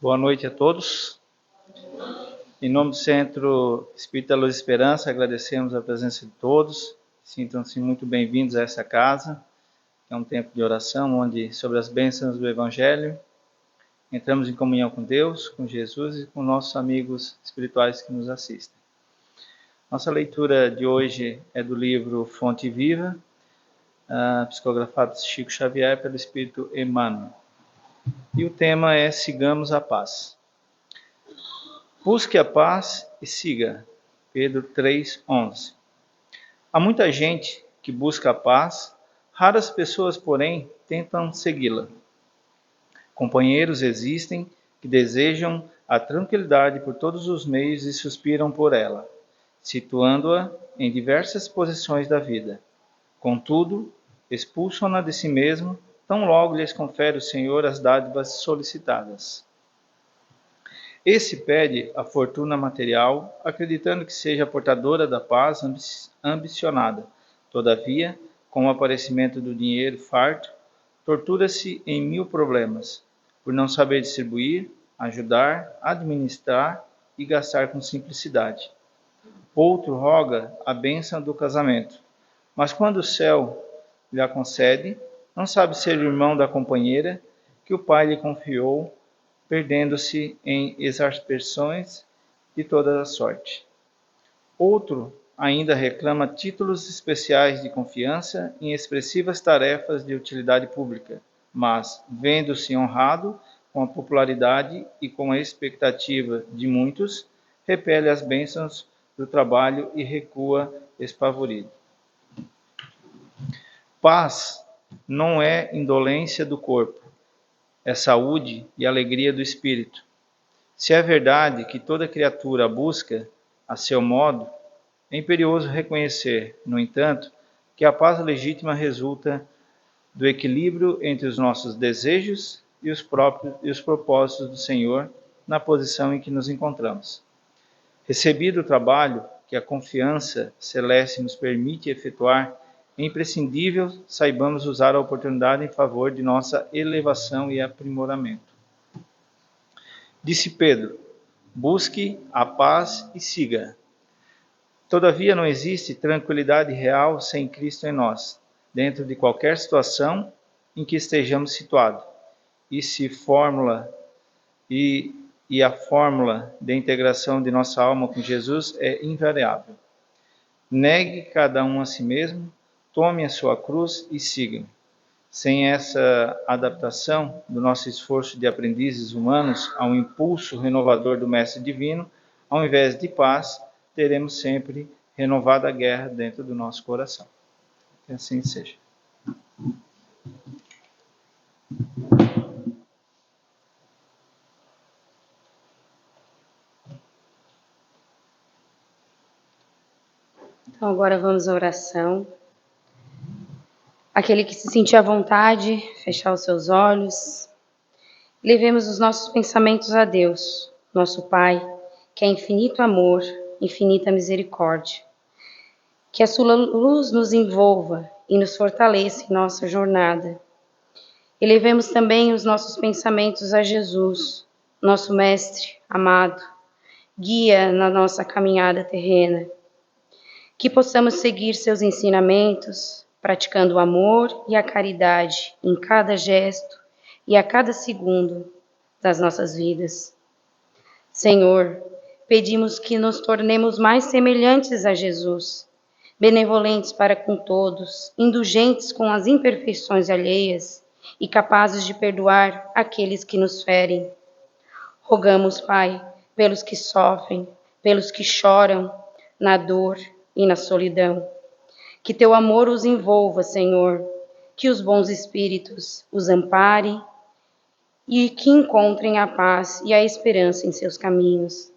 Boa noite a todos. Em nome do Centro Espírita Luz e Esperança, agradecemos a presença de todos. Sintam-se muito bem-vindos a essa casa. É um tempo de oração, onde, sobre as bênçãos do Evangelho, entramos em comunhão com Deus, com Jesus e com nossos amigos espirituais que nos assistem. Nossa leitura de hoje é do livro Fonte Viva, psicografado de Chico Xavier pelo Espírito Emmanuel. E o tema é Sigamos a Paz. Busque a paz e siga. Pedro 3:11. Há muita gente que busca a paz, raras pessoas, porém, tentam segui-la. Companheiros existem que desejam a tranquilidade por todos os meios e suspiram por ela, situando-a em diversas posições da vida. Contudo, expulsam-na de si mesmo, tão logo lhes confere o Senhor as dádivas solicitadas. Esse pede a fortuna material, acreditando que seja portadora da paz ambicionada. Todavia, com o aparecimento do dinheiro farto, tortura-se em 1000 problemas, por não saber distribuir, ajudar, administrar e gastar com simplicidade. Outro roga a bênção do casamento, mas quando o céu lhe a concede, não sabe ser irmão da companheira que o pai lhe confiou, perdendo-se em exaspersões de toda a sorte. Outro ainda reclama títulos especiais de confiança em expressivas tarefas de utilidade pública, mas, vendo-se honrado com a popularidade e com a expectativa de muitos, repele as bênçãos do trabalho e recua espavorido. Paz não é indolência do corpo, é saúde e alegria do espírito. Se é verdade que toda criatura busca a seu modo, é imperioso reconhecer, no entanto, que a paz legítima resulta do equilíbrio entre os nossos desejos e os propósitos do Senhor na posição em que nos encontramos. Recebido o trabalho que a confiança celeste nos permite efetuar, é imprescindível saibamos usar a oportunidade em favor de nossa elevação e aprimoramento. Disse Pedro: busque a paz e siga. Todavia não existe tranquilidade real sem Cristo em nós, dentro de qualquer situação em que estejamos situados. E a fórmula de integração de nossa alma com Jesus é invariável. Negue cada um a si mesmo, tome a sua cruz e siga. Sem essa adaptação do nosso esforço de aprendizes humanos ao impulso renovador do Mestre Divino, ao invés de paz, teremos sempre renovada guerra dentro do nosso coração. Que assim seja. Então agora vamos à oração. Aquele que se sentir à vontade, fechar os seus olhos. Levemos os nossos pensamentos a Deus, nosso Pai, que é infinito amor, infinita misericórdia. Que a sua luz nos envolva e nos fortaleça em nossa jornada. Elevemos também os nossos pensamentos a Jesus, nosso Mestre amado, guia na nossa caminhada terrena. Que possamos seguir seus ensinamentos, praticando o amor e a caridade em cada gesto e a cada segundo das nossas vidas. Senhor, pedimos que nos tornemos mais semelhantes a Jesus, benevolentes para com todos, indulgentes com as imperfeições alheias e capazes de perdoar aqueles que nos ferem. Rogamos, Pai, pelos que sofrem, pelos que choram na dor e na solidão. Que teu amor os envolva, Senhor, que os bons espíritos os amparem e que encontrem a paz e a esperança em seus caminhos.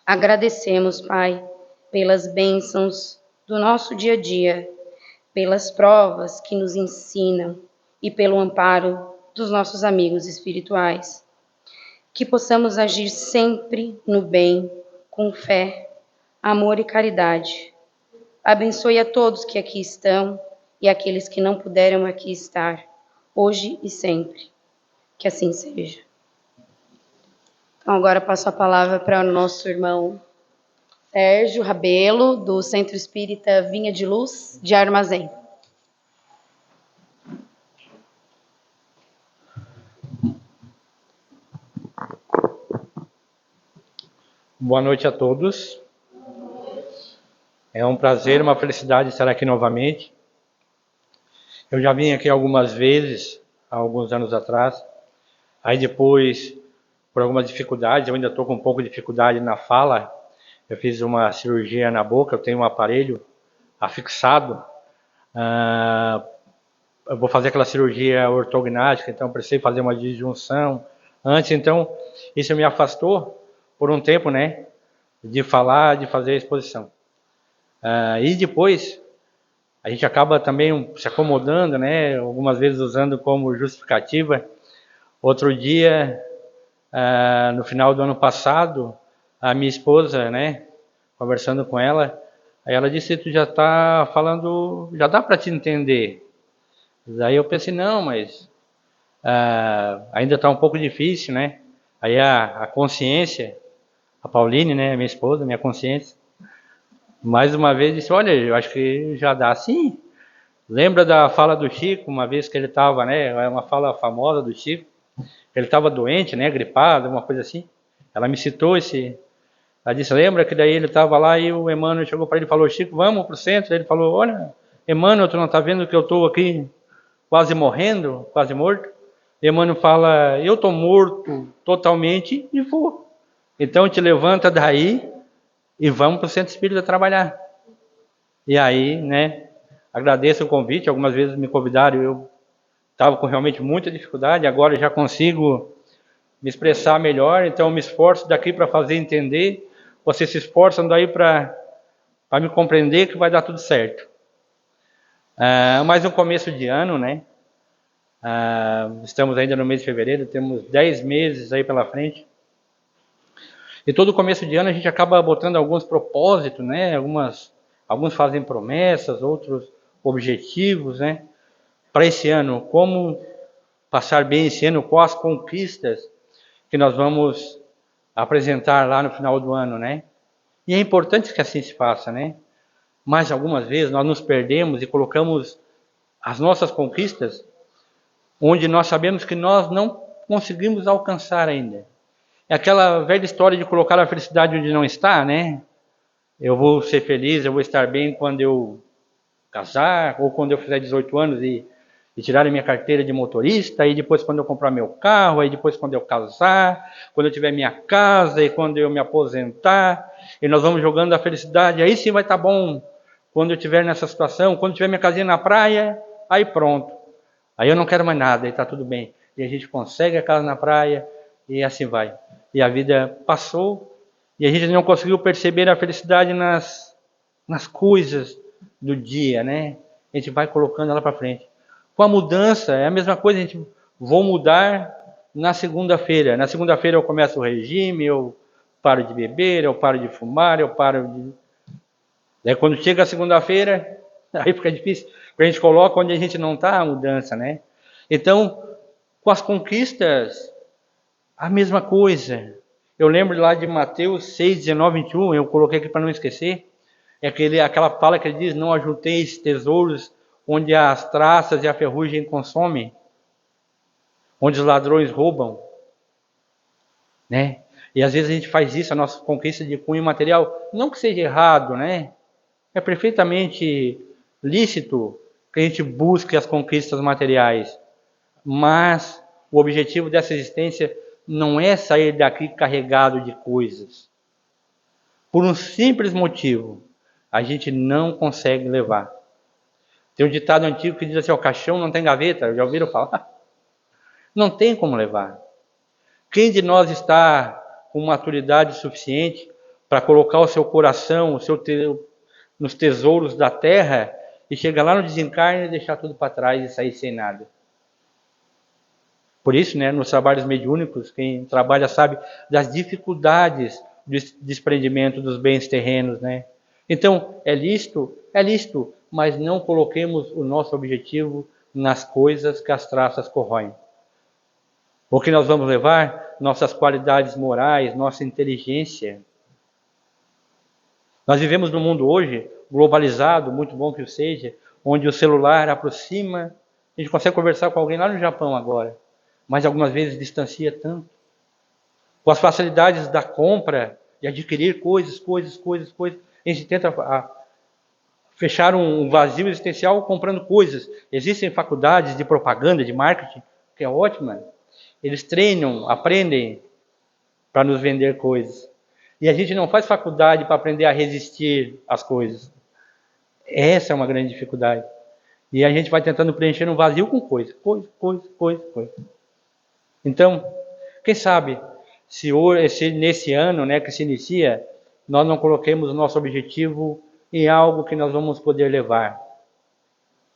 Agradecemos, Pai, pelas bênçãos do nosso dia a dia, pelas provas que nos ensinam e pelo amparo dos nossos amigos espirituais. Que possamos agir sempre no bem, com fé, amor e caridade. Abençoe a todos que aqui estão e aqueles que não puderam aqui estar, hoje e sempre. Que assim seja. Então, agora passo a palavra para o nosso irmão Sérgio Rabelo, do Centro Espírita Vinha de Luz, de Armazém. Boa noite a todos. É um prazer, uma felicidade estar aqui novamente. Eu já vim aqui algumas vezes, há alguns anos atrás. Aí depois, por algumas dificuldades, eu ainda estou com um pouco de dificuldade na fala. Eu fiz uma cirurgia na boca, eu tenho um aparelho afixado. Eu vou fazer aquela cirurgia ortognática, então precisei fazer uma disjunção antes. Então, isso me afastou por um tempo, né? De falar, de fazer a exposição. E depois, a gente acaba também se acomodando, né? Algumas vezes usando como justificativa. Outro dia, no final do ano passado, a minha esposa, né? Conversando com ela, aí ela disse: tu já está falando, já dá para te entender. Daí eu pensei: não, mas ainda está um pouco difícil, né? Aí a consciência, a Pauline, né? Minha esposa, minha consciência, mais uma vez disse: olha, eu acho que já dá sim. Lembra da fala do Chico, uma vez que ele estava, né? É uma fala famosa do Chico. Ele estava doente, né? Gripado, uma coisa assim. Ela me citou esse. Ela disse: lembra que daí ele estava lá e o Emmanuel chegou para ele e falou: Chico, vamos para o centro. Ele falou: olha, Emmanuel, tu não está vendo que eu estou aqui quase morrendo, quase morto? E Emmanuel fala: eu estou morto totalmente e vou. Então te levanta daí e vamos para o centro espírita trabalhar. E aí, né? Agradeço o convite. Algumas vezes me convidaram, eu estava com realmente muita dificuldade. Agora já consigo me expressar melhor, então eu me esforço daqui para fazer entender. Vocês se esforçam daí para me compreender, que vai dar tudo certo. Mais um começo de ano, né? Estamos ainda no mês de fevereiro, temos 10 meses aí pela frente. E todo começo de ano a gente acaba botando alguns propósitos, né? Alguns fazem promessas, outros objetivos, né? Para esse ano, como passar bem esse ano, quais as conquistas que nós vamos apresentar lá no final do ano, né? E é importante que assim se faça, né? Mas algumas vezes nós nos perdemos e colocamos as nossas conquistas onde nós sabemos que nós não conseguimos alcançar ainda. É aquela velha história de colocar a felicidade onde não está, né? Eu vou ser feliz, eu vou estar bem quando eu casar, ou quando eu fizer 18 anos e tirar a minha carteira de motorista, aí depois quando eu comprar meu carro, aí depois quando eu casar, quando eu tiver minha casa e quando eu me aposentar, e nós vamos jogando a felicidade, aí sim vai estar bom quando eu estiver nessa situação, quando eu tiver minha casinha na praia, aí pronto, aí eu não quero mais nada, aí está tudo bem, e a gente consegue a casa na praia, e assim vai, e a vida passou, e a gente não conseguiu perceber a felicidade nas coisas do dia, né? A gente vai colocando ela para frente. Com a mudança, é a mesma coisa, a gente vou mudar na segunda-feira. Na segunda-feira eu começo o regime, eu paro de beber, eu paro de fumar, eu paro de... Daí quando chega a segunda-feira, aí fica difícil, porque a gente coloca onde a gente não está a mudança, né? Então, com as conquistas, a mesma coisa. Eu lembro lá de Mateus 6, 19, 21, eu coloquei aqui para não esquecer, é aquela fala que ele diz: não ajunteis tesouros onde as traças e a ferrugem consomem, onde os ladrões roubam, né? E às vezes a gente faz isso, a nossa conquista de cunho material, não que seja errado, né? É perfeitamente lícito que a gente busque as conquistas materiais, mas o objetivo dessa existência não é sair daqui carregado de coisas. Por um simples motivo, a gente não consegue levar. Tem um ditado antigo que diz assim: o caixão não tem gaveta, já ouviram falar? Não tem como levar. Quem de nós está com maturidade suficiente para colocar o seu coração, nos tesouros da terra e chegar lá no desencarne e deixar tudo para trás e sair sem nada? Por isso, né, nos trabalhos mediúnicos, quem trabalha sabe das dificuldades do desprendimento dos bens terrenos, né? Então, é lícito, mas não coloquemos o nosso objetivo nas coisas que as traças corroem. O que nós vamos levar? Nossas qualidades morais, nossa inteligência. Nós vivemos num mundo hoje globalizado, muito bom que o seja, onde o celular aproxima, a gente consegue conversar com alguém lá no Japão agora, mas algumas vezes distancia tanto. Com as facilidades da compra, de adquirir coisas, a gente tenta fechar um vazio existencial comprando coisas. Existem faculdades de propaganda, de marketing, que é ótima. Eles treinam, aprendem para nos vender coisas. E a gente não faz faculdade para aprender a resistir às coisas. Essa é uma grande dificuldade. E a gente vai tentando preencher um vazio com coisa. Então, quem sabe, se nesse ano, né, que se inicia, nós não coloquemos o nosso objetivo em algo que nós vamos poder levar.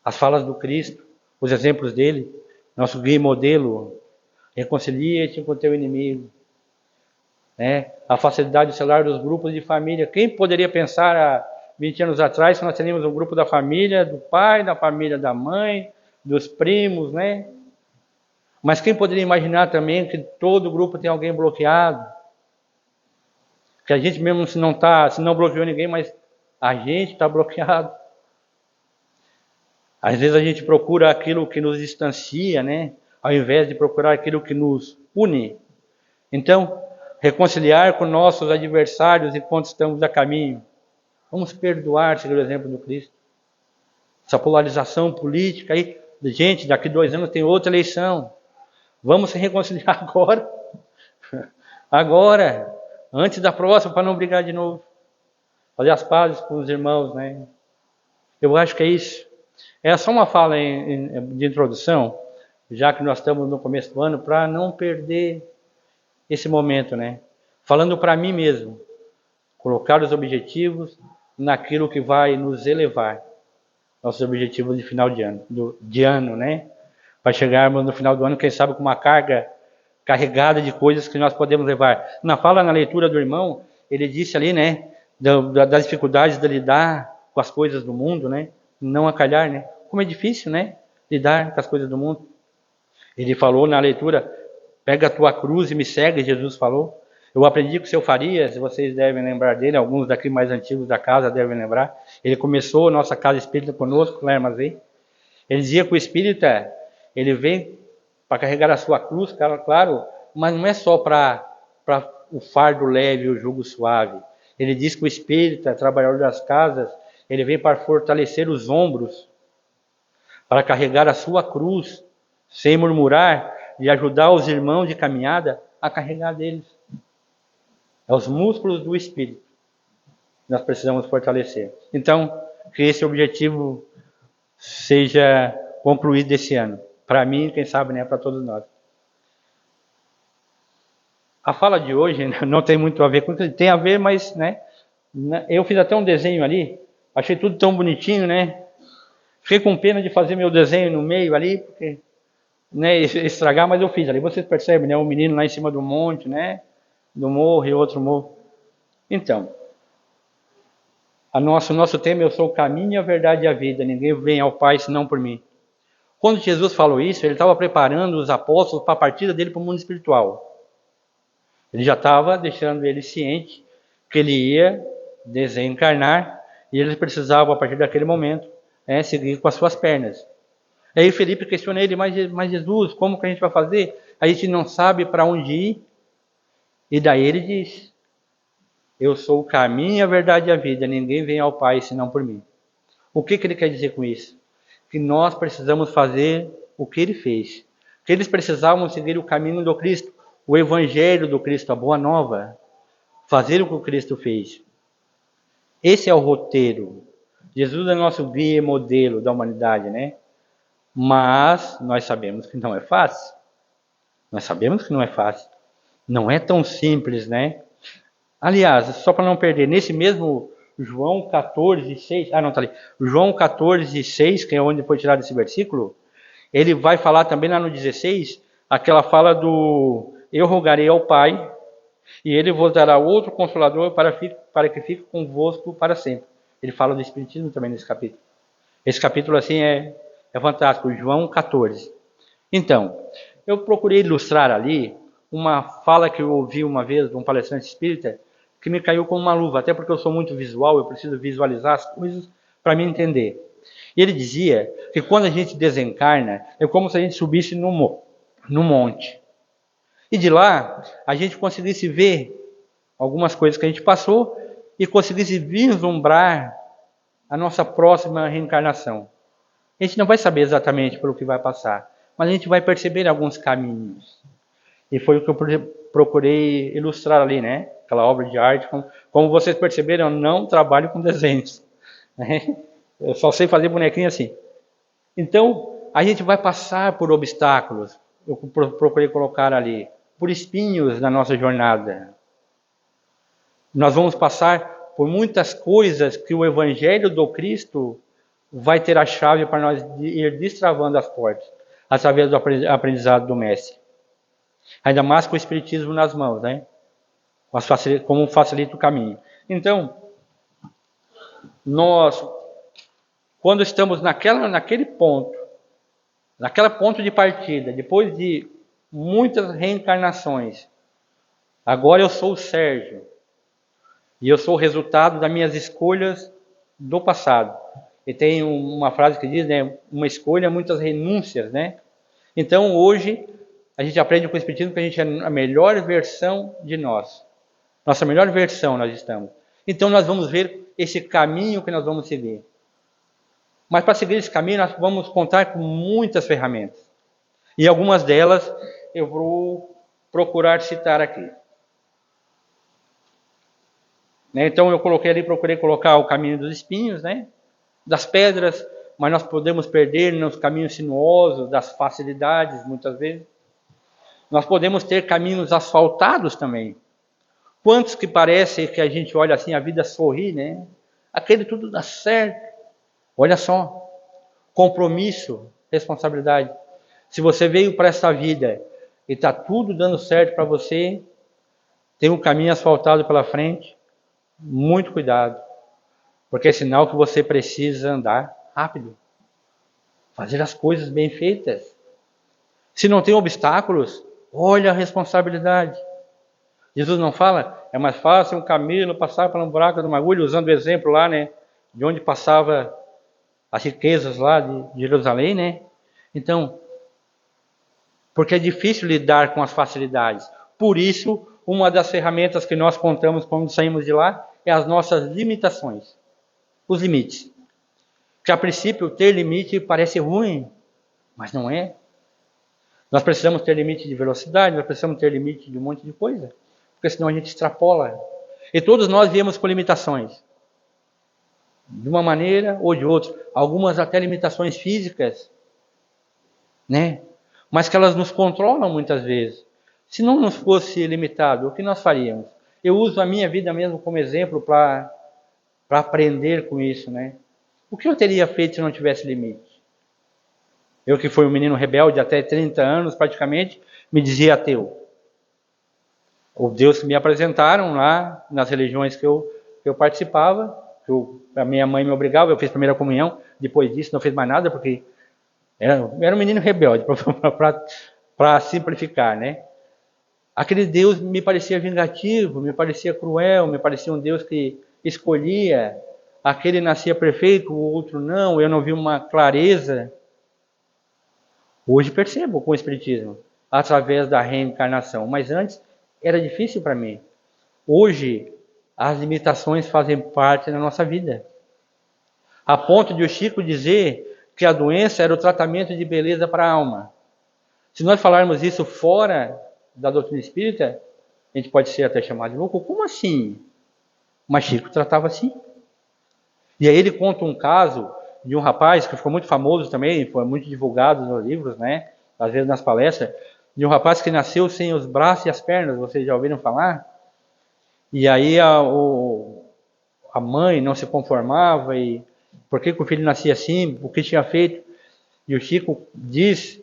As falas do Cristo, os exemplos dele, nosso guia e modelo, reconcilia-te com o teu inimigo. Né? A facilidade do celular dos grupos de família. Quem poderia pensar há 20 anos atrás que nós teríamos um grupo da família, do pai, da família da mãe, dos primos, né? Mas quem poderia imaginar também que todo grupo tem alguém bloqueado? Que a gente mesmo se não bloqueou ninguém, mas a gente está bloqueado. Às vezes a gente procura aquilo que nos distancia, né? Ao invés de procurar aquilo que nos une. Então, reconciliar com nossos adversários enquanto estamos a caminho. Vamos perdoar, segundo o exemplo do Cristo. Essa polarização política aí, gente, daqui 2 anos tem outra eleição. Vamos se reconciliar agora. Agora, antes da próxima, para não brigar de novo. Fazer as pazes com os irmãos, né? Eu acho que é isso. É só uma fala de introdução, já que nós estamos no começo do ano, para não perder esse momento, né? Falando para mim mesmo, colocar os objetivos naquilo que vai nos elevar, nossos objetivos de final de ano, né? Para chegarmos no final do ano, quem sabe com uma carga carregada de coisas que nós podemos levar. Na leitura do irmão, ele disse ali, né? Das dificuldades de lidar com as coisas do mundo, né? Não acalhar, né? Como é difícil, né? Lidar com as coisas do mundo. Ele falou na leitura, pega a tua cruz e me segue, Jesus falou. Eu aprendi com o seu Farias, vocês devem lembrar dele, alguns daqui mais antigos da casa devem lembrar. Ele começou nossa casa espírita conosco, lá em Armazém. Ele dizia que o espírita, ele vem para carregar a sua cruz, claro, mas não é só para o fardo leve e o jugo suave. Ele diz que o espírita, trabalhador das casas, ele vem para fortalecer os ombros, para carregar a sua cruz, sem murmurar, e ajudar os irmãos de caminhada a carregar deles. É os músculos do espírito que nós precisamos fortalecer. Então, que esse objetivo seja concluído esse ano. Para mim, quem sabe, né, para todos nós. A fala de hoje não tem muito a ver com isso, tem a ver, mas, né, eu fiz até um desenho ali, achei tudo tão bonitinho, né? Fiquei com pena de fazer meu desenho no meio ali, porque, né, estragar, mas eu fiz ali. Vocês percebem, né, um menino lá em cima do monte, né, do morro e outro morro. Então, nosso tema, eu sou o caminho, a verdade e a vida. Ninguém vem ao Pai senão por mim. Quando Jesus falou isso, ele estava preparando os apóstolos para a partida dele para o mundo espiritual. Ele já estava deixando eles cientes que ele ia desencarnar e eles precisavam, a partir daquele momento, seguir com as suas pernas. Aí Felipe questiona ele, mas Jesus, como que a gente vai fazer? A gente não sabe para onde ir. E daí ele diz, eu sou o caminho, a verdade e a vida. Ninguém vem ao Pai senão por mim. O que ele quer dizer com isso? Que nós precisamos fazer o que ele fez. Que eles precisavam seguir o caminho do Cristo, o evangelho do Cristo, a boa nova. Fazer o que o Cristo fez. Esse é o roteiro. Jesus é nosso guia e modelo da humanidade, né? Mas nós sabemos que não é fácil. Nós sabemos que não é fácil. Não é tão simples, né? Aliás, só para não perder, nesse mesmo João 14:6, não está ali. João 14:6, que é onde foi tirado esse versículo, ele vai falar também lá no 16, aquela fala do eu rogarei ao Pai, e ele vos dará outro consolador para que fique convosco para sempre. Ele fala do Espiritismo também nesse capítulo. Esse capítulo assim é fantástico, João 14. Então, eu procurei ilustrar ali uma fala que eu ouvi uma vez de um palestrante espírita que me caiu como uma luva, até porque eu sou muito visual, eu preciso visualizar as coisas para me entender. E ele dizia que quando a gente desencarna, é como se a gente subisse no monte. E de lá, a gente conseguisse ver algumas coisas que a gente passou e conseguisse vislumbrar a nossa próxima reencarnação. A gente não vai saber exatamente pelo que vai passar, mas a gente vai perceber alguns caminhos. E foi o que eu procurei ilustrar ali, né? Aquela obra de arte. Como vocês perceberam, eu não trabalho com desenhos, né? Eu só sei fazer bonequinho assim. Então, a gente vai passar por obstáculos. Eu procurei colocar ali, por espinhos na nossa jornada. Nós vamos passar por muitas coisas que o Evangelho do Cristo vai ter a chave para nós ir destravando as portas, através do aprendizado do Mestre. Ainda mais com o Espiritismo nas mãos, né? Como facilita o caminho. Então, nós, quando estamos naquele ponto de partida, depois de muitas reencarnações, agora eu sou o Sérgio, e eu sou o resultado das minhas escolhas do passado. E tem uma frase que diz, né, uma escolha, muitas renúncias, né? Então, hoje, a gente aprende com o Espiritismo que a gente é a melhor versão de nós. Nossa melhor versão nós estamos. Então, nós vamos ver esse caminho que nós vamos seguir. Mas para seguir esse caminho, nós vamos contar com muitas ferramentas. E algumas delas eu vou procurar citar aqui. Então, eu procurei colocar o caminho dos espinhos, né? Das pedras, mas nós podemos perder nos caminhos sinuosos, das facilidades, muitas vezes. Nós podemos ter caminhos asfaltados também. Quantos que parece que a gente olha assim, a vida sorri, né? Aquele tudo dá certo. Olha só, compromisso, responsabilidade. Se você veio para essa vida e está tudo dando certo para você, tem um caminho asfaltado pela frente, muito cuidado. Porque é sinal que você precisa andar rápido. Fazer as coisas bem feitas. Se não tem obstáculos, olha a responsabilidade. Jesus não fala, é mais fácil um camelo passar por um buraco de uma agulha, usando o exemplo lá, né? De onde passava as riquezas lá de Jerusalém, né? Então, porque é difícil lidar com as facilidades. Por isso, uma das ferramentas que nós contamos quando saímos de lá é as nossas limitações. Os limites. Que a princípio ter limite parece ruim, mas não é. Nós precisamos ter limite de velocidade, nós precisamos ter limite de um monte de coisa, porque senão a gente extrapola. E todos nós viemos com limitações. De uma maneira ou de outra. Algumas até limitações físicas, né? Mas que elas nos controlam muitas vezes. Se não nos fosse limitado, o que nós faríamos? Eu uso a minha vida mesmo como exemplo para aprender com isso, né? O que eu teria feito se não tivesse limite? Eu que fui um menino rebelde até 30 anos, praticamente, me dizia ateu. O Deus que me apresentaram lá, nas religiões que eu participava, a minha mãe me obrigava, eu fiz primeira comunhão, depois disso não fiz mais nada, porque era um menino rebelde, para simplificar, né? Aquele Deus me parecia vingativo, me parecia cruel, me parecia um Deus que escolhia, aquele nascia perfeito, o outro não, eu não vi uma clareza. Hoje percebo com o Espiritismo, através da reencarnação, mas antes era difícil para mim. Hoje, as limitações fazem parte da nossa vida. A ponto de o Chico dizer que a doença era o tratamento de beleza para a alma. Se nós falarmos isso fora da doutrina espírita, a gente pode ser até chamado de louco. Como assim? Mas Chico tratava assim. E aí ele conta um caso de um rapaz que ficou muito famoso também, foi muito divulgado nos livros, né? Às vezes nas palestras, de um rapaz que nasceu sem os braços e as pernas, vocês já ouviram falar? E aí a mãe não se conformava, e por que o filho nascia assim, o que tinha feito? E o Chico diz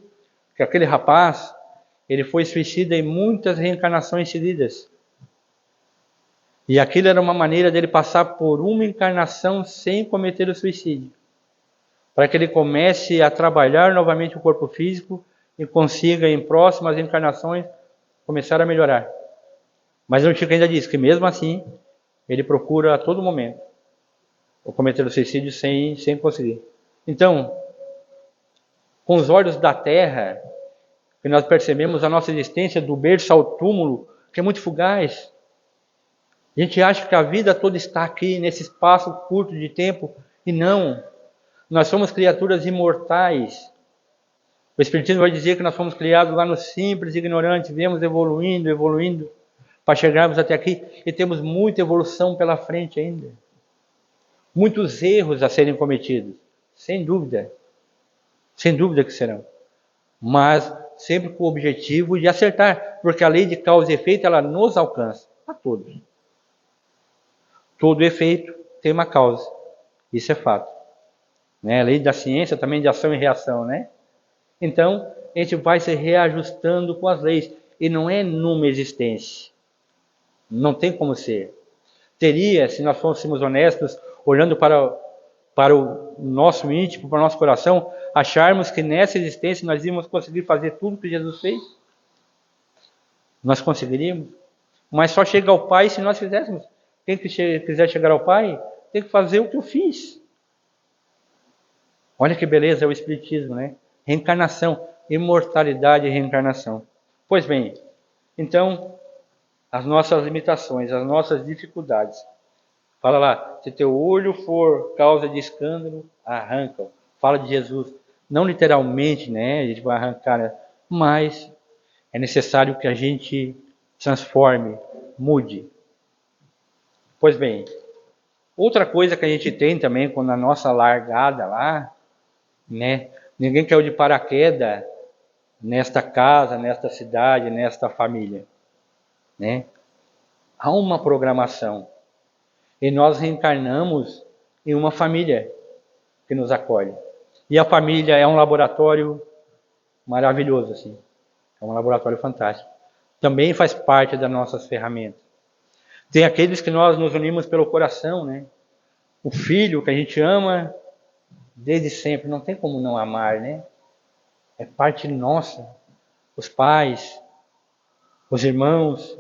que aquele rapaz, ele foi suicida em muitas reencarnações seguidas. E aquilo era uma maneira dele passar por uma encarnação sem cometer o suicídio. Para que ele comece a trabalhar novamente o corpo físico e consiga, em próximas encarnações, começar a melhorar. Mas o Chico ainda diz que, mesmo assim, ele procura a todo momento o cometer o suicídio sem conseguir. Então, com os olhos da terra, que nós percebemos a nossa existência do berço ao túmulo, que é muito fugaz. A gente acha que a vida toda está aqui, nesse espaço curto de tempo, e não. Nós somos criaturas imortais. O Espiritismo vai dizer que nós fomos criados lá no simples e ignorante, viemos evoluindo, para chegarmos até aqui, e temos muita evolução pela frente ainda. Muitos erros a serem cometidos, sem dúvida que serão. Mas sempre com o objetivo de acertar, porque a lei de causa e efeito, ela nos alcança, a todos. Todo efeito tem uma causa, isso é fato. Né? A lei da ciência também de ação e reação, né? Então, a gente vai se reajustando com as leis, e não é numa existência. Não tem como ser. Teria, se nós fôssemos honestos, olhando para o nosso íntimo, para o nosso coração, acharmos que nessa existência nós íamos conseguir fazer tudo que Jesus fez? Nós conseguiríamos? Mas só chega ao Pai se nós fizéssemos. Quem quiser chegar ao Pai, tem que fazer o que eu fiz. Olha que beleza é o Espiritismo, né? Reencarnação, imortalidade e reencarnação. Pois bem, então, as nossas limitações, as nossas dificuldades. Fala lá, se teu olho for causa de escândalo, arranca-o. Fala de Jesus. Não literalmente, né? A gente vai arrancar, né? Mas é necessário que a gente transforme, mude. Pois bem, outra coisa que a gente tem também, quando a nossa largada lá, né? Ninguém caiu de paraquedas nesta casa, nesta cidade, nesta família, né? Há uma programação. E nós reencarnamos em uma família que nos acolhe. E a família é um laboratório maravilhoso, assim. É um laboratório fantástico. Também faz parte das nossas ferramentas. Tem aqueles que nós nos unimos pelo coração, né? O filho que a gente ama desde sempre, não tem como não amar, né? É parte nossa. Os pais, os irmãos.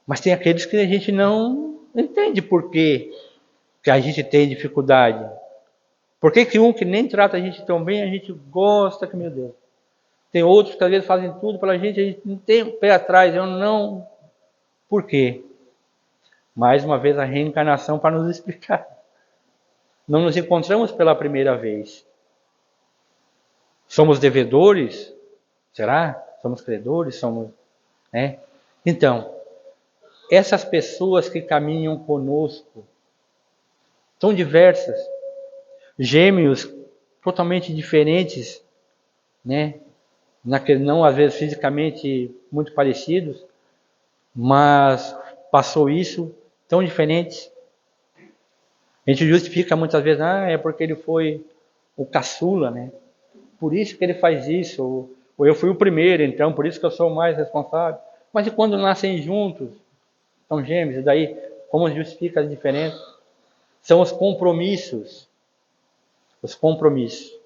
Mas tem aqueles que a gente não entende por quê que a gente tem dificuldade. Por que um que nem trata a gente tão bem, a gente gosta, que meu Deus. Tem outros que às vezes fazem tudo pela gente, a gente não tem o pé atrás, eu não. Por quê? Mais uma vez a reencarnação para nos explicar. Não nos encontramos pela primeira vez. Somos devedores? Será? Somos credores? Somos, né? Então, essas pessoas que caminham conosco são diversas. Gêmeos totalmente diferentes, né? Não às vezes fisicamente muito parecidos, mas passou isso tão diferentes. A gente justifica muitas vezes, é porque ele foi o caçula, né? Por isso que ele faz isso, ou eu fui o primeiro, então por isso que eu sou o mais responsável. Mas e quando nascem juntos, são gêmeos, e daí como justifica as diferenças? São os compromissos. Os compromissos.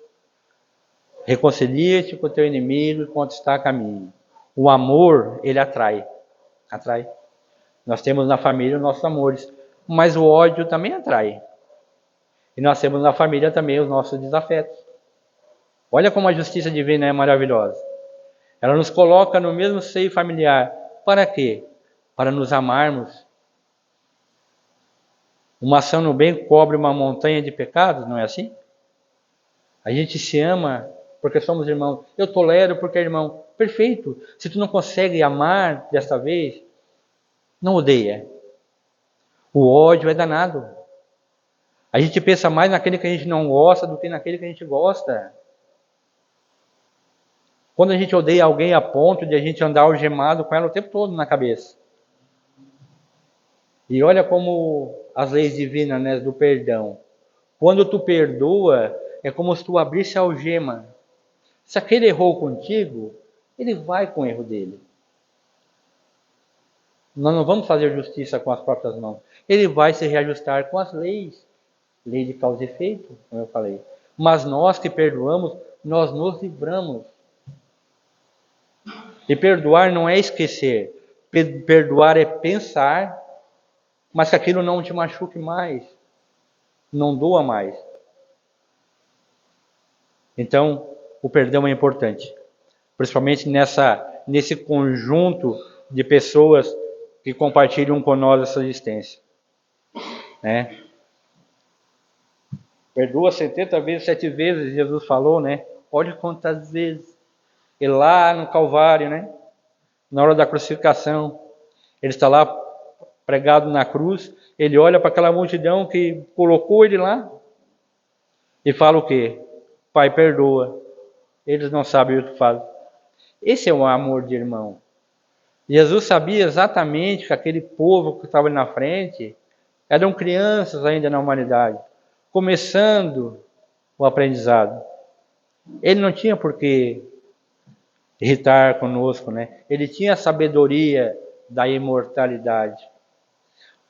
Reconcilia-te com o teu inimigo enquanto está a caminho. O amor, ele atrai. Atrai. Nós temos na família os nossos amores, mas o ódio também atrai. E nós temos na família também os nossos desafetos. Olha como a justiça divina é maravilhosa. Ela nos coloca no mesmo seio familiar. Para quê? Para nos amarmos. Uma ação no bem cobre uma montanha de pecados, não é assim? A gente se ama porque somos irmãos. Eu tolero porque é irmão. Perfeito. Se tu não consegue amar desta vez, não odeia. O ódio é danado. A gente pensa mais naquele que a gente não gosta do que naquele que a gente gosta. Quando a gente odeia alguém a ponto de a gente andar algemado com ela o tempo todo na cabeça. E olha como as leis divinas, né, do perdão. Quando tu perdoa, é como se tu abrisse a algema. Se aquele errou contigo, ele vai com o erro dele. Nós não vamos fazer justiça com as próprias mãos. Ele vai se reajustar com as leis. Lei de causa e efeito, como eu falei. Mas nós que perdoamos, nós nos livramos. E perdoar não é esquecer. Perdoar é pensar, mas que aquilo não te machuque mais, não doa mais. Então, o perdão é importante, principalmente nesse conjunto de pessoas que compartilham com nós essa existência, né? Perdoa 70 vezes, 7 vezes, Jesus falou, né? Olha quantas vezes. E lá no Calvário, né? Na hora da crucificação, ele está lá pregado na cruz, ele olha para aquela multidão que colocou ele lá e fala o quê? Pai, perdoa. Eles não sabem o que fazem. Esse é o amor de irmão. Jesus sabia exatamente que aquele povo que estava ali na frente eram crianças ainda na humanidade, começando o aprendizado. Ele não tinha por que irritar conosco, né? Ele tinha a sabedoria da imortalidade.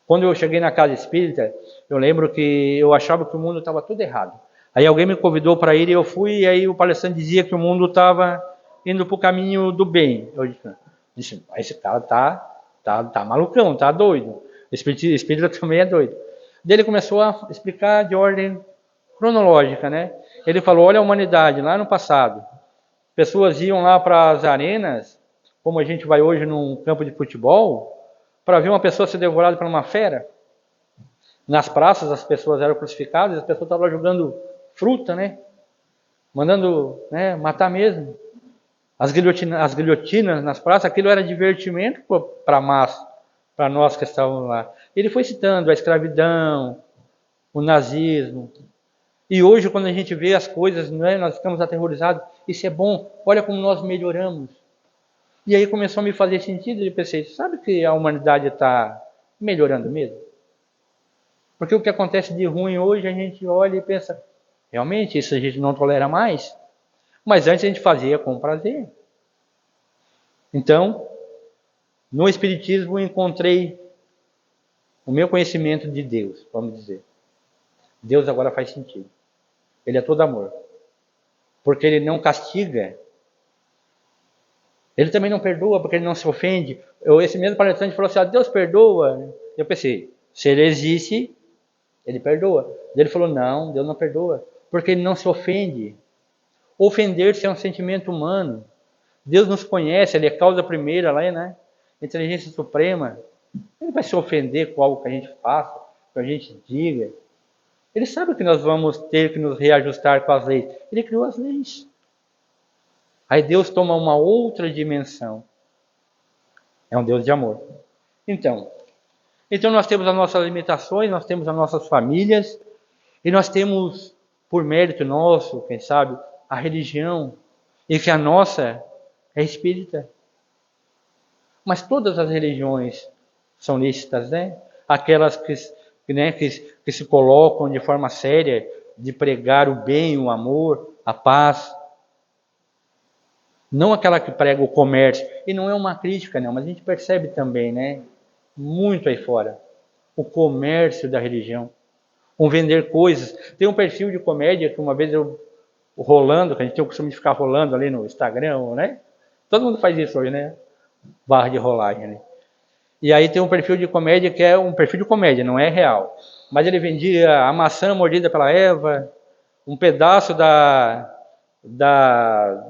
Quando eu cheguei na casa espírita, eu lembro que eu achava que o mundo estava tudo errado. Aí alguém me convidou para ir e eu fui, e aí o palestrante dizia que o mundo estava indo para o caminho do bem. Eu disse, esse cara tá malucão, tá doido. O espírita também é doido. Daí ele começou a explicar de ordem cronológica, né? Ele falou, olha a humanidade, lá no passado. Pessoas iam lá para as arenas, como a gente vai hoje num campo de futebol, para ver uma pessoa ser devorada por uma fera. Nas praças as pessoas eram crucificadas, as pessoas estavam lá jogando fruta, né? Mandando, né, matar mesmo. As guilhotinas nas praças, aquilo era divertimento para a massa, para nós que estávamos lá. Ele foi citando a escravidão, o nazismo. E hoje, quando a gente vê as coisas, né, nós ficamos aterrorizados. Isso é bom, olha como nós melhoramos. E aí começou a me fazer sentido, e pensei, sabe que a humanidade está melhorando mesmo? Porque o que acontece de ruim hoje, a gente olha e pensa, realmente, isso a gente não tolera mais. Mas antes a gente fazia com prazer. Então, no Espiritismo eu encontrei o meu conhecimento de Deus, vamos dizer. Deus agora faz sentido. Ele é todo amor. Porque ele não castiga. Ele também não perdoa, porque ele não se ofende. Esse mesmo palestrante falou assim, Deus perdoa. Eu pensei, se ele existe, ele perdoa. Ele falou, não, Deus não perdoa. Porque ele não se ofende. Ofender-se é um sentimento humano. Deus nos conhece, ele é causa primeira lá, né? Inteligência suprema. Ele vai se ofender com algo que a gente faça, que a gente diga. Ele sabe que nós vamos ter que nos reajustar com as leis. Ele criou as leis. Aí Deus toma uma outra dimensão. É um Deus de amor. Então nós temos as nossas limitações, nós temos as nossas famílias, e nós temos, por mérito nosso, quem sabe, a religião, e que a nossa é espírita. Mas todas as religiões são lícitas, né? Aquelas que se colocam de forma séria de pregar o bem, o amor, a paz. Não aquela que prega o comércio. E não é uma crítica, não, mas a gente percebe também, né? Muito aí fora. O comércio da religião. Um vender coisas. Tem um perfil de comédia que uma vez eu rolando, que a gente tem o costume de ficar rolando ali no Instagram, né? Todo mundo faz isso hoje, né? Barra de rolagem, né? E aí tem um perfil de comédia que é um perfil de comédia, não é real. Mas ele vendia a maçã mordida pela Eva, um pedaço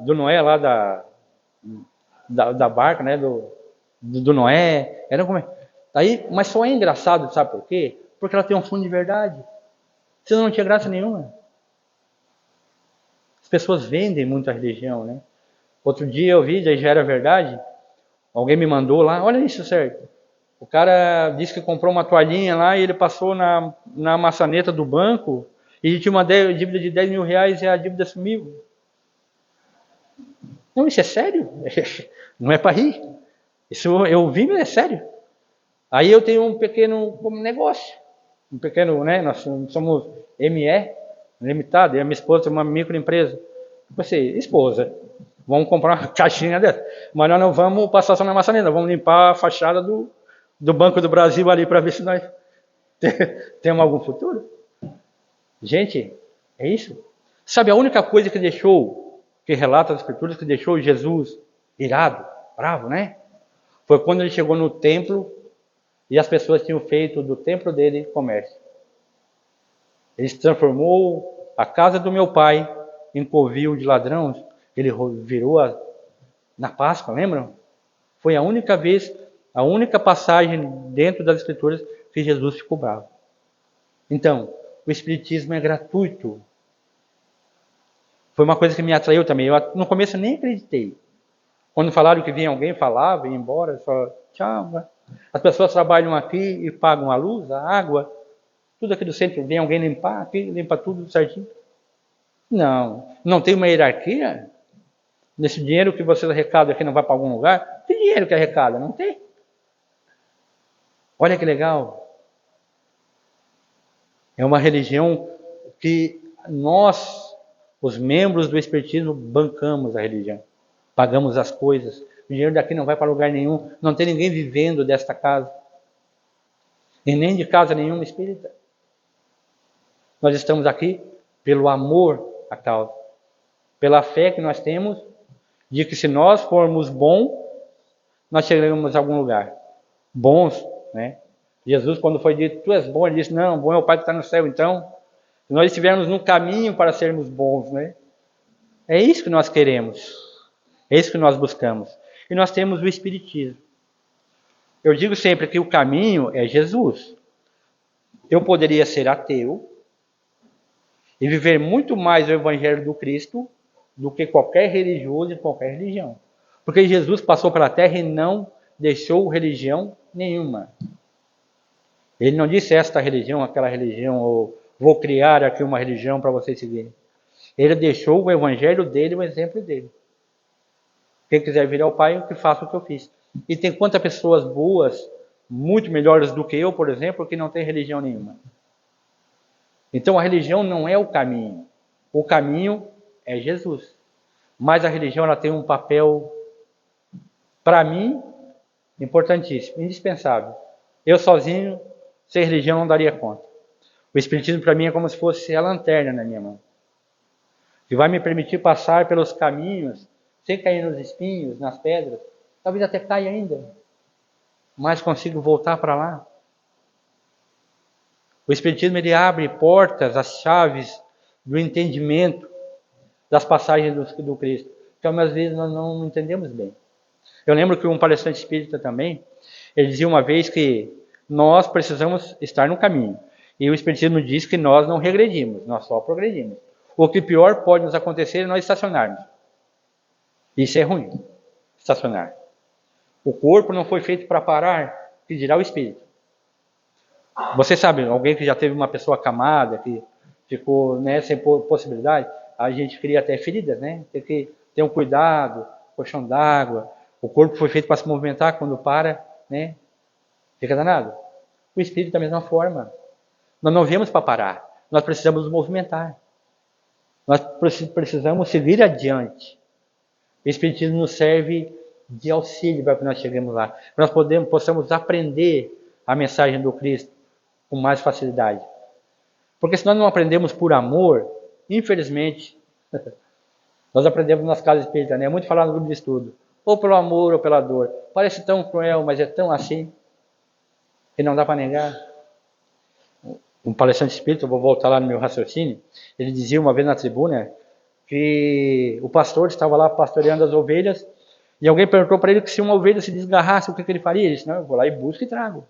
do Noé lá, da barca, né? Do Noé. Era como aí, mas só é engraçado, sabe por quê? Porque ela tem um fundo de verdade. Senão não tinha graça nenhuma. As pessoas vendem muito a religião, né? Outro dia eu vi, já era verdade, alguém me mandou lá, olha isso, certo? O cara disse que comprou uma toalhinha lá e ele passou na maçaneta do banco e ele tinha uma dívida de 10 mil reais e a dívida sumiu. Não, isso é sério? Não é para rir. Isso eu vi, mas é sério. Aí eu tenho um pequeno negócio. Um pequeno, né? Nós somos ME, limitado, e a minha esposa tem uma microempresa. Você, esposa, vamos comprar uma caixinha dessa. Mas nós não vamos passar só na maçaneta, vamos limpar a fachada do Banco do Brasil ali para ver se nós temos algum futuro. Gente, é isso. Sabe, a única coisa que relata as Escrituras, que deixou Jesus irado, bravo, né? Foi quando ele chegou no templo e as pessoas tinham feito do templo dele comércio. Ele se transformou a casa do meu pai em covil de ladrões. Ele virou na Páscoa, lembram? Foi a única vez, a única passagem dentro das Escrituras que Jesus ficou bravo. Então, o Espiritismo é gratuito. Foi uma coisa que me atraiu também. Eu no começo nem acreditei. Quando falaram que vinha alguém, falava, ia embora, só tchau. As pessoas trabalham aqui e pagam a luz, a água, tudo aqui do centro. Vem alguém limpar aqui, limpa tudo certinho. Não tem uma hierarquia. Nesse dinheiro que vocês arrecadam aqui não vai para algum lugar? Tem dinheiro que arrecada, não tem? Olha que legal. É uma religião que nós, os membros do Espiritismo, bancamos a religião. Pagamos as coisas. O dinheiro daqui não vai para lugar nenhum. Não tem ninguém vivendo desta casa. E nem de casa nenhuma espírita. Nós estamos aqui pelo amor à causa. Pela fé que nós temos de que se nós formos bons, nós chegaremos a algum lugar. Bons, né? Jesus, quando foi dito, tu és bom, ele disse, não, bom é o Pai que está no céu. Então, se nós estivermos no caminho para sermos bons, né? É isso que nós queremos. É isso que nós buscamos. E nós temos o Espiritismo. Eu digo sempre que o caminho é Jesus. Eu poderia ser ateu e viver muito mais o Evangelho do Cristo do que qualquer religioso e qualquer religião. Porque Jesus passou pela terra e não deixou religião nenhuma. Ele não disse esta religião, aquela religião, ou vou criar aqui uma religião para vocês seguirem. Ele deixou o Evangelho dele, o exemplo dele. Quem quiser vir ao Pai, que faça o que eu fiz. E tem quantas pessoas boas, muito melhores do que eu, por exemplo, que não tem religião nenhuma. Então a religião não é o caminho. O caminho é Jesus. Mas a religião ela tem um papel, para mim, importantíssimo, indispensável. Eu sozinho, sem religião, não daria conta. O Espiritismo para mim é como se fosse a lanterna na minha mão. Que vai me permitir passar pelos caminhos, sem cair nos espinhos, nas pedras. Talvez até caia ainda. Mas consigo voltar para lá. O Espiritismo ele abre portas, as chaves do entendimento das passagens do Cristo, que algumas vezes nós não entendemos bem. Eu lembro que um palestrante espírita também, ele dizia uma vez que nós precisamos estar no caminho. E o Espiritismo diz que nós não regredimos, nós só progredimos. O que pior pode nos acontecer é nós estacionarmos. Isso é ruim, estacionar. O corpo não foi feito para parar, que dirá o espírito. Você sabe, alguém que já teve uma pessoa acamada, que ficou sem possibilidade, a gente cria até feridas, né? Tem que ter um cuidado, colchão d'água. O corpo foi feito para se movimentar, quando para, né? Fica danado. O espírito da mesma forma. Nós não viemos para parar, nós precisamos nos movimentar. Nós precisamos seguir adiante. O Espiritismo nos serve de auxílio para que nós cheguemos lá. Para nós possamos aprender a mensagem do Cristo com mais facilidade. Porque se nós não aprendemos por amor, infelizmente, nós aprendemos nas casas espíritas, né? É muito falado no grupo de estudo. Ou pelo amor ou pela dor. Parece tão cruel, mas é tão assim, que não dá para negar. Um palestrante espírita, eu vou voltar lá no meu raciocínio, ele dizia uma vez na tribuna que o pastor estava lá pastoreando as ovelhas e alguém perguntou para ele que se uma ovelha se desgarrasse, o que ele faria? Ele disse, não, eu vou lá e busco e trago.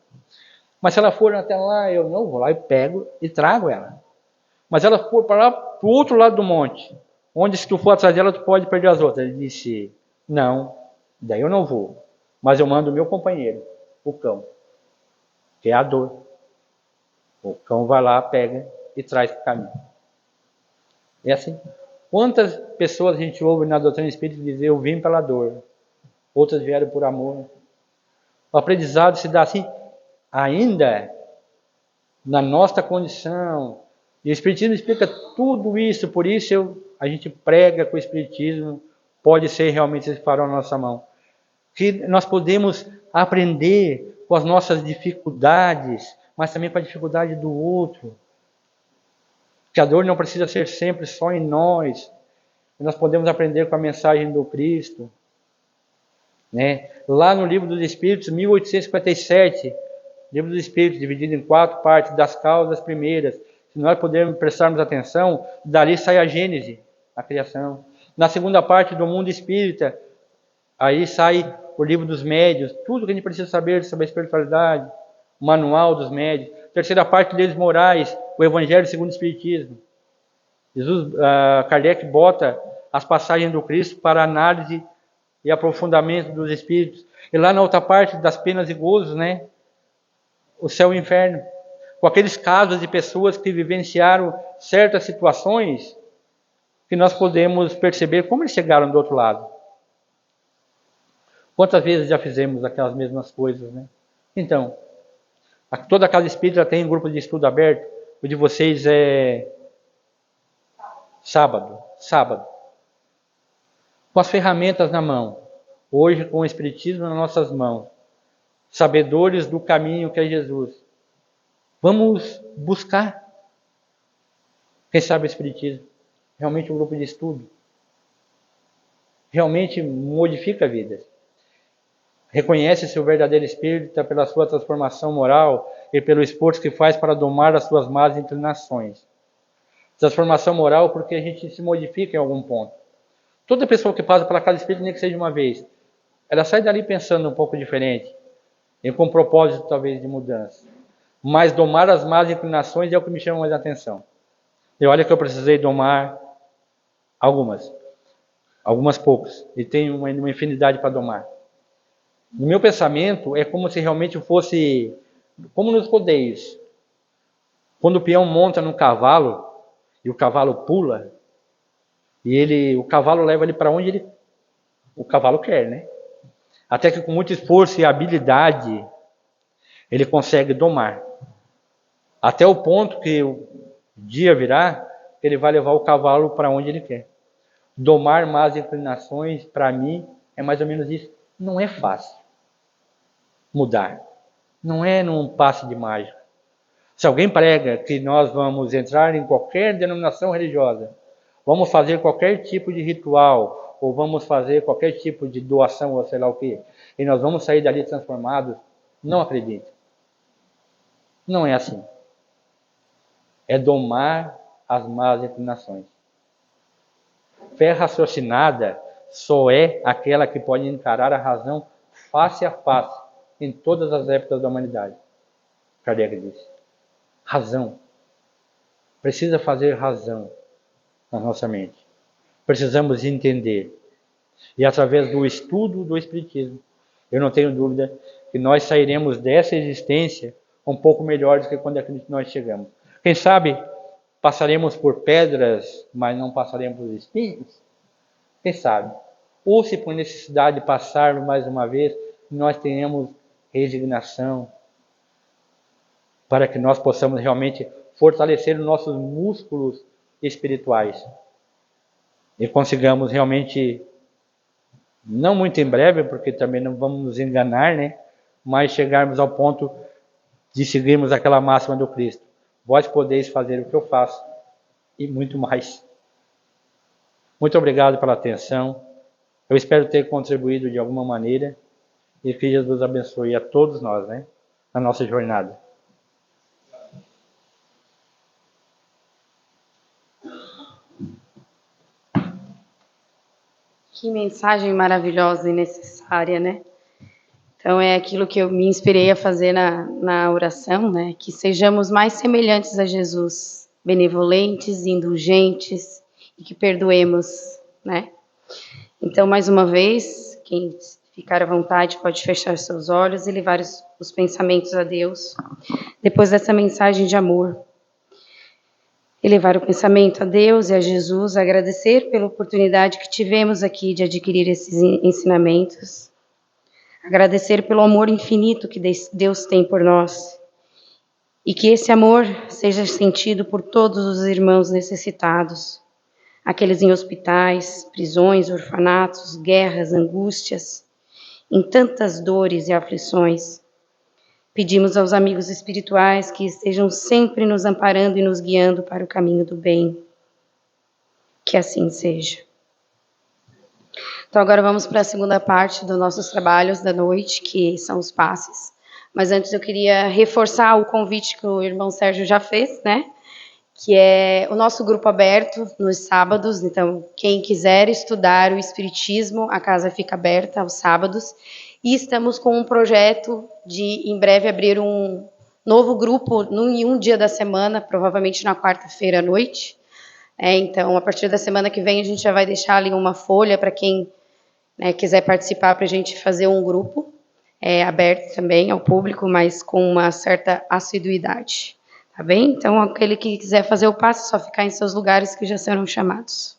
Mas se ela for até lá, eu não vou lá e pego e trago ela. Mas ela for para lá, para o outro lado do monte, onde se tu for atrás dela, tu pode perder as outras. Ele disse, não, daí eu não vou, mas eu mando o meu companheiro, o cão, que é a dor. O cão vai lá, pega e traz para o caminho. É assim. Quantas pessoas a gente ouve na doutrina espírita dizer, eu vim pela dor. Outras vieram por amor. O aprendizado se dá assim, ainda na nossa condição. E o Espiritismo explica tudo isso, por isso a gente prega que o Espiritismo pode ser realmente esse farol na nossa mão. Que nós podemos aprender com as nossas dificuldades, mas também com a dificuldade do outro. Que a dor não precisa ser sempre só em nós. Nós podemos aprender com a mensagem do Cristo. né? Lá no Livro dos Espíritos, 1857, Livro dos Espíritos, dividido em 4 partes, das causas primeiras. Se nós pudermos prestarmos atenção, dali sai a Gênese, a criação. Na segunda parte do Mundo Espírita, aí sai o Livro dos Médios, tudo que a gente precisa saber sobre a espiritualidade, o Manual dos Médios. Terceira parte, Leis Morais, o Evangelho segundo o Espiritismo. Kardec bota as passagens do Cristo para análise e aprofundamento dos Espíritos. E lá na outra parte, das penas e gozos, né? O céu e o inferno. Com aqueles casos de pessoas que vivenciaram certas situações, que nós podemos perceber como eles chegaram do outro lado. Quantas vezes já fizemos aquelas mesmas coisas, né? Então, toda casa espírita tem um grupo de estudo aberto. O de vocês é sábado. Com as ferramentas na mão. Hoje, com o Espiritismo nas nossas mãos. Sabedores do caminho que é Jesus. Vamos buscar. Quem sabe o Espiritismo? Realmente um grupo de estudo. Realmente modifica vidas. Reconhece-se o verdadeiro espírita pela sua transformação moral e pelo esforço que faz para domar as suas más inclinações. Transformação moral porque a gente se modifica em algum ponto. Toda pessoa que passa pela casa espírita, nem que seja uma vez, ela sai dali pensando um pouco diferente, e com propósito talvez de mudança. Mas domar as más inclinações é o que me chama mais a atenção. E olha que eu precisei domar algumas poucas, e tenho uma infinidade para domar. No meu pensamento, é como se realmente fosse, como nos rodeios. Quando o peão monta no cavalo, e o cavalo pula, e o cavalo leva ele para onde o cavalo quer, né? Até que com muito esforço e habilidade, ele consegue domar. Até o ponto que o dia virá, ele vai levar o cavalo para onde ele quer. Domar más inclinações, para mim, é mais ou menos isso. Não é fácil mudar. Não é num passe de mágica. Se alguém prega que nós vamos entrar em qualquer denominação religiosa, vamos fazer qualquer tipo de ritual, ou vamos fazer qualquer tipo de doação, ou sei lá o quê, e nós vamos sair dali transformados, não acredito. Não é assim. É domar as más inclinações. Fé raciocinada só é aquela que pode encarar a razão face a face em todas as épocas da humanidade. Kardec disse. Razão. Precisa fazer razão na nossa mente. Precisamos entender. E através do estudo do Espiritismo, eu não tenho dúvida que nós sairemos dessa existência um pouco melhores do que quando nós chegamos. Quem sabe passaremos por pedras, mas não passaremos por espinhos? Quem sabe? Ou se por necessidade de passar mais uma vez, nós tenhamos resignação para que nós possamos realmente fortalecer os nossos músculos espirituais e consigamos realmente, não muito em breve, porque também não vamos nos enganar, né? Mas chegarmos ao ponto de seguirmos aquela máxima do Cristo. Vós podeis fazer o que eu faço e muito mais. Muito obrigado pela atenção. Eu espero ter contribuído de alguma maneira e que Jesus abençoe a todos nós, né? Na nossa jornada. Que mensagem maravilhosa e necessária, né? Então é aquilo que eu me inspirei a fazer na oração, né? Que sejamos mais semelhantes a Jesus, benevolentes, indulgentes e que perdoemos, né? Então, mais uma vez, quem ficar à vontade pode fechar seus olhos e levar os pensamentos a Deus. Depois dessa mensagem de amor, elevar o pensamento a Deus e a Jesus, agradecer pela oportunidade que tivemos aqui de adquirir esses ensinamentos, agradecer pelo amor infinito que Deus tem por nós e que esse amor seja sentido por todos os irmãos necessitados, aqueles em hospitais, prisões, orfanatos, guerras, angústias, em tantas dores e aflições. Pedimos aos amigos espirituais que estejam sempre nos amparando e nos guiando para o caminho do bem. Que assim seja. Então, agora vamos para a segunda parte dos nossos trabalhos da noite, que são os passes. Mas antes eu queria reforçar o convite que o irmão Sérgio já fez, né? Que é o nosso grupo aberto nos sábados. Então, quem quiser estudar o Espiritismo, a casa fica aberta aos sábados. E estamos com um projeto de, em breve, abrir um novo grupo em um dia da semana, provavelmente na quarta-feira à noite. Então, a partir da semana que vem, a gente já vai deixar ali uma folha para quem quiser participar, para a gente fazer um grupo aberto também ao público, mas com uma certa assiduidade. Tá bem? Então, aquele que quiser fazer o passe, é só ficar em seus lugares que já serão chamados.